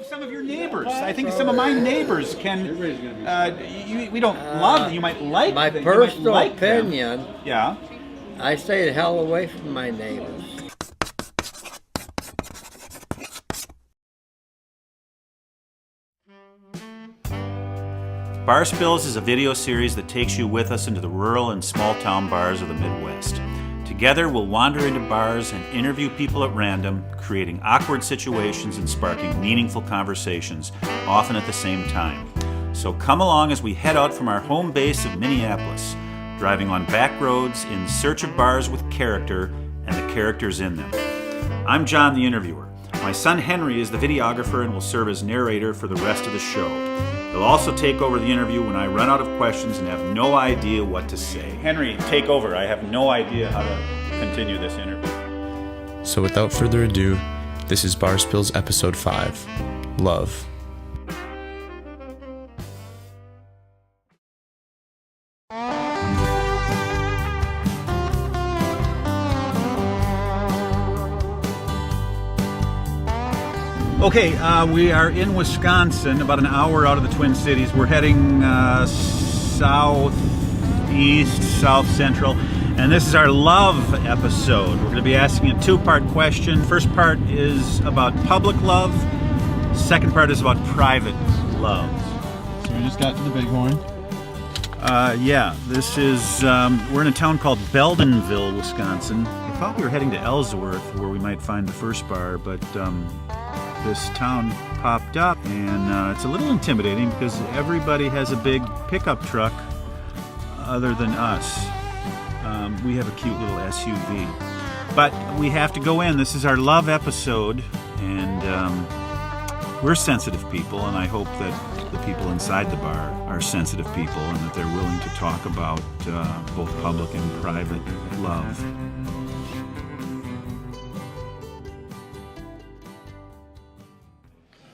of some of your neighbors. I think some of my neighbors can. We don't love them. You might like My them. personal like opinion, them. Yeah. I stay the hell away from my neighbors. Bar Spills is a video series that takes you with us into the rural and small-town bars of the Midwest. Together, we'll wander into bars and interview people at random, creating awkward situations and sparking meaningful conversations, often at the same time. So come along as we head out from our home base of Minneapolis, driving on back roads in search of bars with character and the characters in them. I'm John, the interviewer. My son Henry is the videographer and will serve as narrator for the rest of the show. He'll also take over the interview when I run out of questions and have no idea what to say. Henry, take over. I have no idea how to continue this interview. So without further ado, this is Bar Spills Episode 5, Love. Okay, we are in Wisconsin, about an hour out of the Twin Cities. We're heading southeast, south central, and this is our love episode. We're going to be asking a two-part question. First part is about public love. Second part is about private love. So we just got to the Bighorn. Yeah, this is, we're in a town called Beldenville, Wisconsin. I thought we were heading to Ellsworth where we might find the first bar, but this town popped up, and it's a little intimidating because everybody has a big pickup truck other than us. We have a cute little SUV. But we have to go in. This is our love episode, and we're sensitive people, and I hope that the people inside the bar are sensitive people and that they're willing to talk about both public and private love.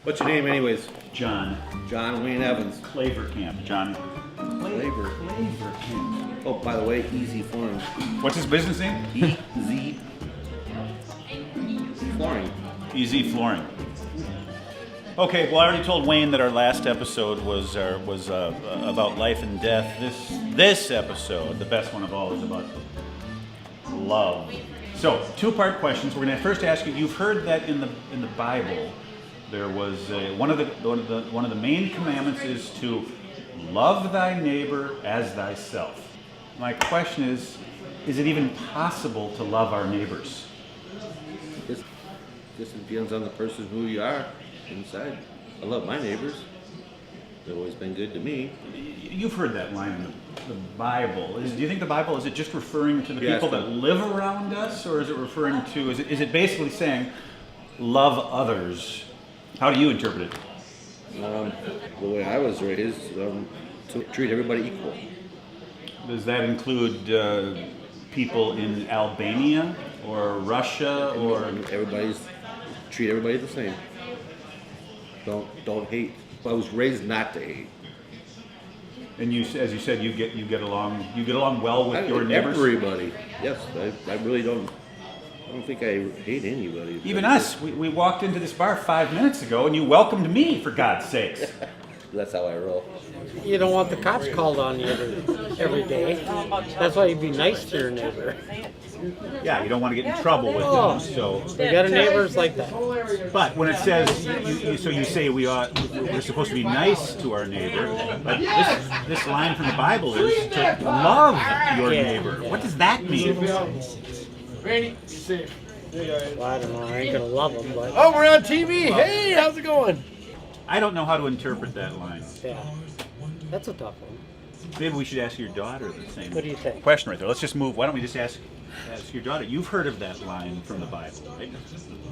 What's your name, anyways? John. John Wayne Evans. Clavercamp. John. Claver. Clavercamp. Oh, by the way, Easy Flooring. What's his business name? EZ Flooring. Easy Flooring. Okay, well, I already told Wayne that our last episode was about life and death. This episode, the best one of all, is about love. So, two-part questions. We're going to first ask you. You've heard that in the Bible, there was one of the main commandments is to love thy neighbor as thyself. My question is it even possible to love our neighbors? Just depends on the person who you are inside. I love my neighbors. They've always been good to me. You've heard that line in the Bible. Do you think the Bible, is it just referring to the Yes, people that live around us, or is it referring to, is it basically saying love others? How do you interpret it? The way I was raised, to treat everybody equal. Does that include people in Albania or Russia or? Treat everybody the same. Don't hate. I was raised not to hate. And you, as you said, you get along well with your neighbors. Everybody. Yes, I really don't. I don't think I hate anybody. Even us. We walked into this bar 5 minutes ago, and you welcomed me, for God's sakes. That's how I roll. You don't want the cops called on you every day. That's why you'd be nice to your neighbor. Yeah, you don't want to get in trouble with them. So We got neighbors like that. but when it says, you say we're supposed to be nice to our neighbor, but this line from the Bible is to love your neighbor. What does that mean? Randy, safe. Well, I don't know. I ain't gonna love them, but Oh, we're on TV. Hey, how's it going? I don't know how to interpret that line. yeah, that's a tough one. Maybe we should ask your daughter the same What do you think? question right there. Let's just move. Why don't we just ask your daughter? You've heard of that line from the Bible, right?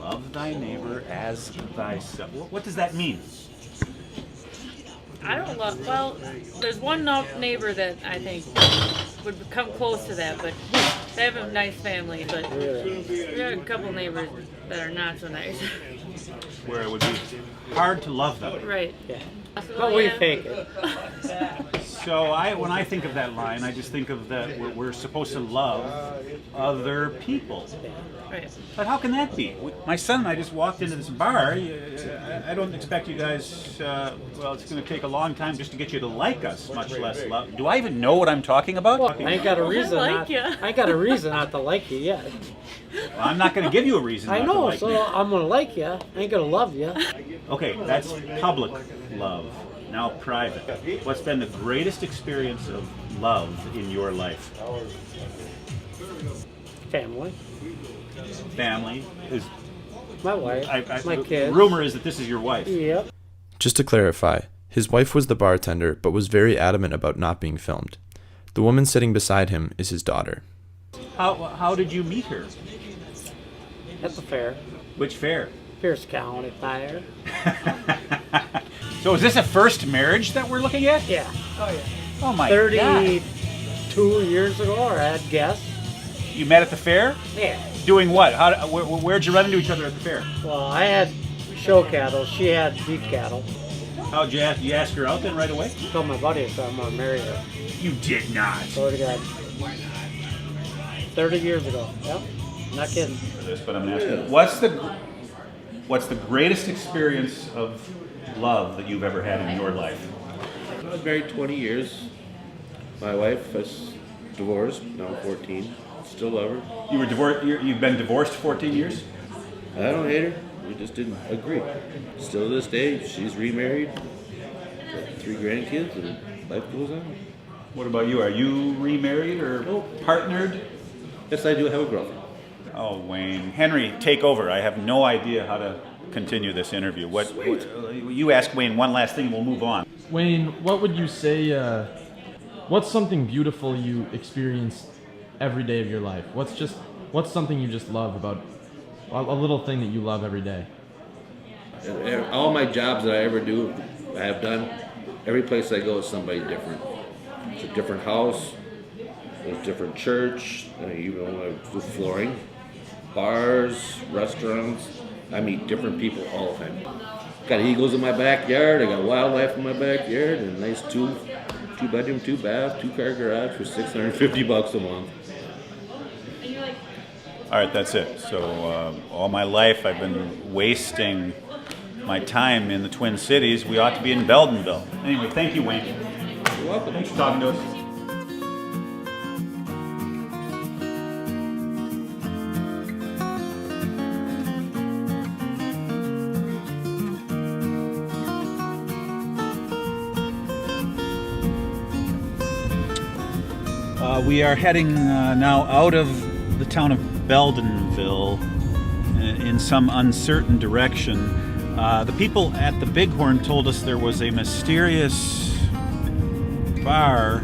Love thy neighbor as thyself. What does that mean? I don't love. Well, there's one neighbor that I think would come close to that, but they have a nice family. But we got a couple neighbors that are not so nice. Where it would be hard to love them. Right. Yeah. But we fake it. So when I think of that line, I just think of that we're supposed to love other people. Right. But how can that be? My son and I just walked into this bar. I don't expect you guys, well, it's going to take a long time just to get you to like us, much less love. Do I even know what I'm talking about? Well, I ain't got a reason. I like not, ya. I ain't got a reason not to like you yet. Well, I'm not going to give you a reason I not to know, like so me. I'm gonna like you. I ain't gonna love you. Okay, that's public love. Now private. What's been the greatest experience of love in your life? Family, Family is. my wife, my The kids. rumor is that this is your wife. Yep. Just to clarify, his wife was the bartender but was very adamant about not being filmed. The woman sitting beside him is his daughter. How did you meet her? At the fair, Which fair? Pierce County Fair. So is this a first marriage that we're looking at? Yeah. Oh yeah. Oh my 32 years ago, or I'd guess. God. You met at the fair? Yeah. Doing what? Where'd you run into each other at the fair? Well, I had show cattle. She had beef cattle. How'd you ask? You asked her out then right away? Told my buddy if I'm gonna marry her. You did not. So to God. 30 years ago. Yep. Not kidding. But I'm asking, what's the greatest experience of love that you've ever had in your life? I was married 20 years. My wife is divorced, now 14. Still love her. You were divorced. You've been divorced 14 years. I don't hate her. We just didn't agree. Still to this day, she's remarried, got 3 grandkids, and life goes on. What about you? Are you remarried or partnered? Yes, I do have a girlfriend. Oh, Wayne. Henry, take over. I have no idea how to continue this interview. What you ask Wayne one last thing and we'll move on. Wayne, what would you say, what's something beautiful you experience every day of your life? What's something you just love about, a little thing that you love every day? And all my jobs that I ever do, I have done, every place I go is somebody different. It's a different house, it's a different church, with flooring, bars, restaurants. I meet different people all the time. Got eagles in my backyard, I got wildlife in my backyard, and a nice two bedroom, 2 bath, 2-car garage for $650 a month. All right, that's it. So all my life I've been wasting my time in the Twin Cities. We ought to be in Beldenville. Anyway, thank you, Wayne. You're welcome. Thanks for talking to us. We are heading now out of the town of Beldenville in some uncertain direction. The people at the Bighorn told us there was a mysterious bar,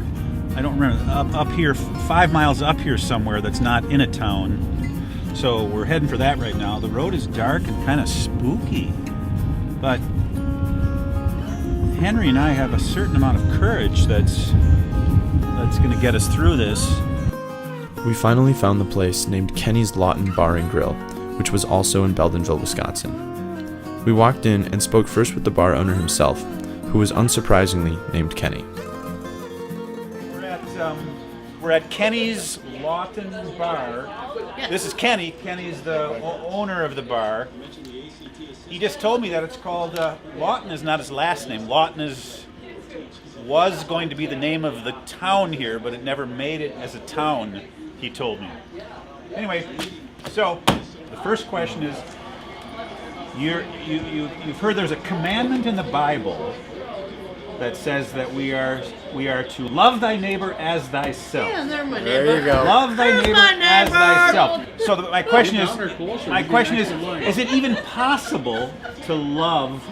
I don't remember, up here, 5 miles up here somewhere that's not in a town. So we're heading for that right now. The road is dark and kind of spooky, but Henry and I have a certain amount of courage that's going to get us through this. We finally found the place named Kenny's Lawton Bar and Grill, which was also in Beldenville, Wisconsin. We walked in and spoke first with the bar owner himself, who was unsurprisingly named Kenny. We're at Kenny's Lawton Bar. This is Kenny. Kenny's the owner of the bar. He just told me that it's called Lawton is not his last name. Lawton was going to be the name of the town here, but it never made it as a town, he told me. Anyway, so the first question is, you've heard there's a commandment in the Bible that says that we are to love thy neighbor as thyself. Yeah, they're my There neighbor. you go. Love thy neighbor my as neighbor. thyself. So my question is it even possible to love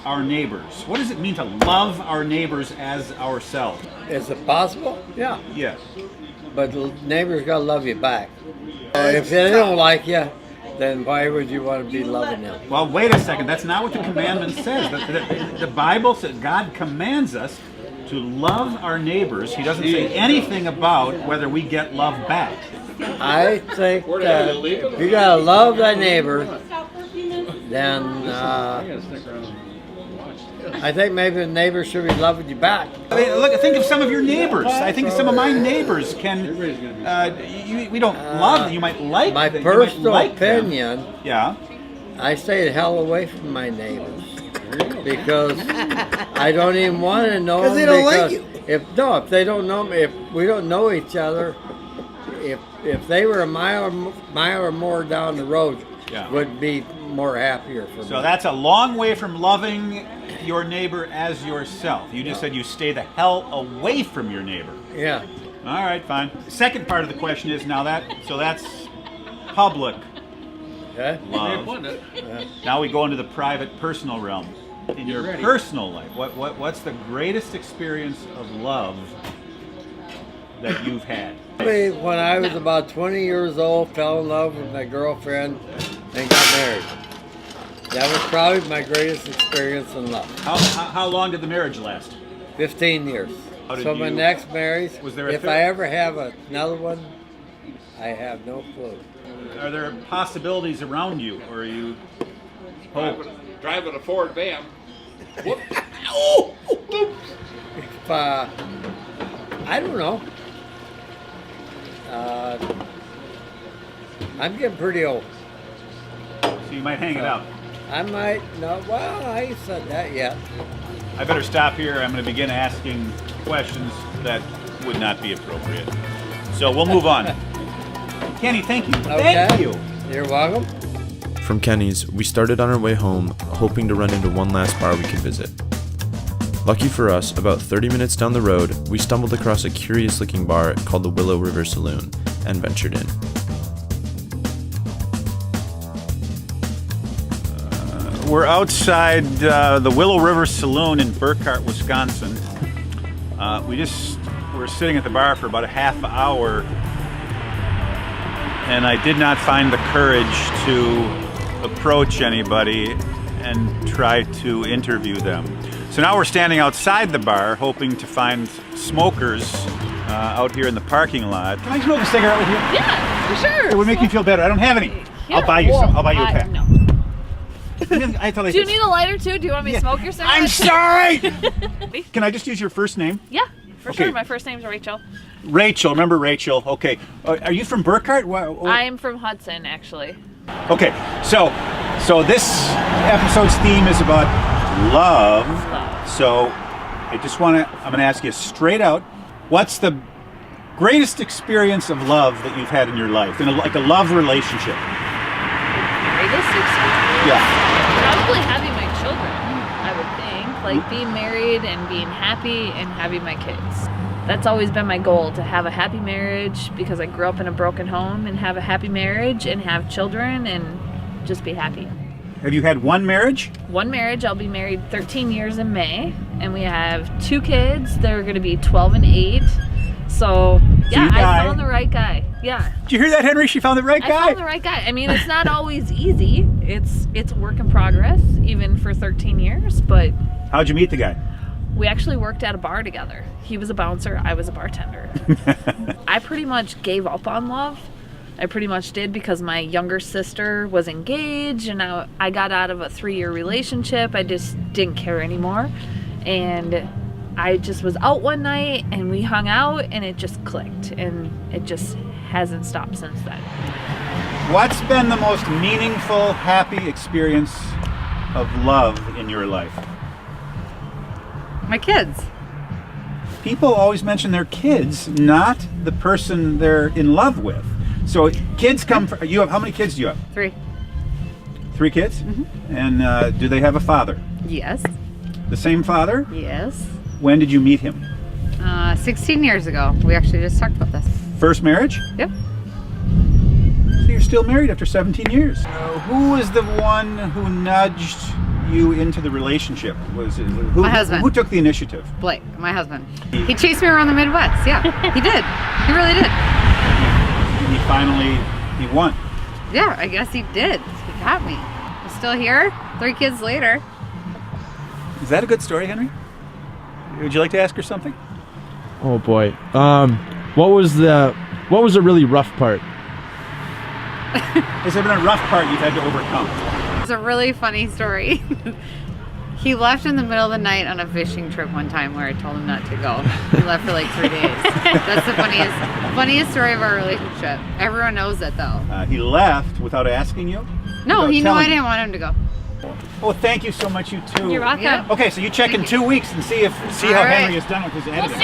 our neighbors? What does it mean to love our neighbors as ourselves? Is it possible? Yeah. Yes. But the neighbors gotta love you back. If they don't like you, then why would you want to be loving them? Well, wait a second. That's not what the commandment says. The Bible says God commands us to love our neighbors. He doesn't say anything about whether we get love back. I think that if you gotta love thy neighbor, then I think maybe the neighbors should be loving you back. I mean, look, think of some of your neighbors. I think some of my neighbors can. We don't love them. You might like My them. You might personal like them. opinion, Yeah. I stay the hell away from my neighbors because I don't even want to know them. Because they don't like you. If they don't know me, if we don't know each other, if they were a mile or more down the road, Yeah. would be more happier for me. So that's a long way from loving your neighbor as yourself. You just said you stay the hell away from your neighbor. Yeah. All right, fine. Second part of the question is now that's public Okay. love. Now we go into the private, personal realm. In your personal life, what's the greatest experience of love that you've had? When I was about 20 years old, fell in love with my girlfriend and got married. That was probably my greatest experience in love. How long did the marriage last? 15 years. How did So my you- next marriage, Was there a if third? I ever have another one, I have no clue. Are there possibilities around you, or are you hope? Driving a Ford van. If, I don't know. I'm getting pretty old. So you might hang it out. I might, no, well, I ain't said that yet. I better stop here. I'm going to begin asking questions that would not be appropriate. So we'll move on. Kenny, thank you. Thank Okay. you. You're welcome. From Kenny's, we started on our way home, hoping to run into one last bar we could visit. Lucky for us, about 30 minutes down the road, we stumbled across a curious-looking bar called the Willow River Saloon and ventured in. We're outside the Willow River Saloon in Burkhart, Wisconsin. We're sitting at the bar for about a half hour, and I did not find the courage to approach anybody and try to interview them. So now we're standing outside the bar, hoping to find smokers out here in the parking lot. Can I smoke a cigarette with you? Yeah, for sure. It would make you feel better. I don't have any. Yeah, I'll buy you some. I'll buy you a well, pack. No. I thought I Do you said- need a lighter too? Do you want me to smoke your cigarette? I'm sorry! Can I just use your first name? Yeah, for Okay. sure. My first name's Rachel. Rachel, remember Rachel? Okay. Are you from Burkhart? I'm from Hudson, actually. Okay, so this episode's theme is about love. So I'm going to ask you straight out, what's the greatest experience of love that you've had in your life, like a love relationship? Greatest experience? Yeah. Probably having my children, I would think. Like being married and being happy and having my kids. That's always been my goal, to have a happy marriage, because I grew up in a broken home, and have a happy marriage and have children and just be happy. Have you had one marriage? One marriage. I'll be married 13 years in May, and we have 2 kids. They're going to be 12 and 8. So yeah, you I guy- found the right guy. Yeah, Did you hear that, Henry? She found the right I guy. found the right guy. I mean, it's not always easy. It's a work in progress, even for 13 years. But How'd you meet the guy? we actually worked at a bar together. He was a bouncer. I was a bartender. I pretty much gave up on love. I pretty much did, because my younger sister was engaged, and I got out of a 3-year relationship. I just didn't care anymore. And I just was out one night, and we hung out, and it just clicked. And it just hasn't stopped since then. What's been the most meaningful, happy experience of love in your life? My kids. People always mention their kids, not the person they're in love with. So kids come from, how many kids do you have? 3. 3 kids? Mm-hmm. And do they have a father? Yes. The same father? Yes. When did you meet him? 16 years ago. We actually just talked about this. First marriage? Yep. So you're still married after 17 years. Who was the one who nudged you into the relationship? Was it who? My husband. Who took the initiative? Blake, my husband. He chased me around the Midwest. Yeah, he did. He really did. He finally won. Yeah, I guess he did. He got me. I'm still here, 3 kids later. Is that a good story, Henry? Would you like to ask her something? Oh boy. What was the really rough part? Has there been a rough part you've had to overcome? It's a really funny story. He left in the middle of the night on a fishing trip one time where I told him not to go. He left for like 3 days. That's the funniest story of our relationship. Everyone knows it though. He left without asking you? No, Without he knew I telling didn't you? want him to go. Oh, thank you so much, you too. You're welcome. Yeah. Okay, so you check in 2 weeks and see how All right. Henry has done with his editing.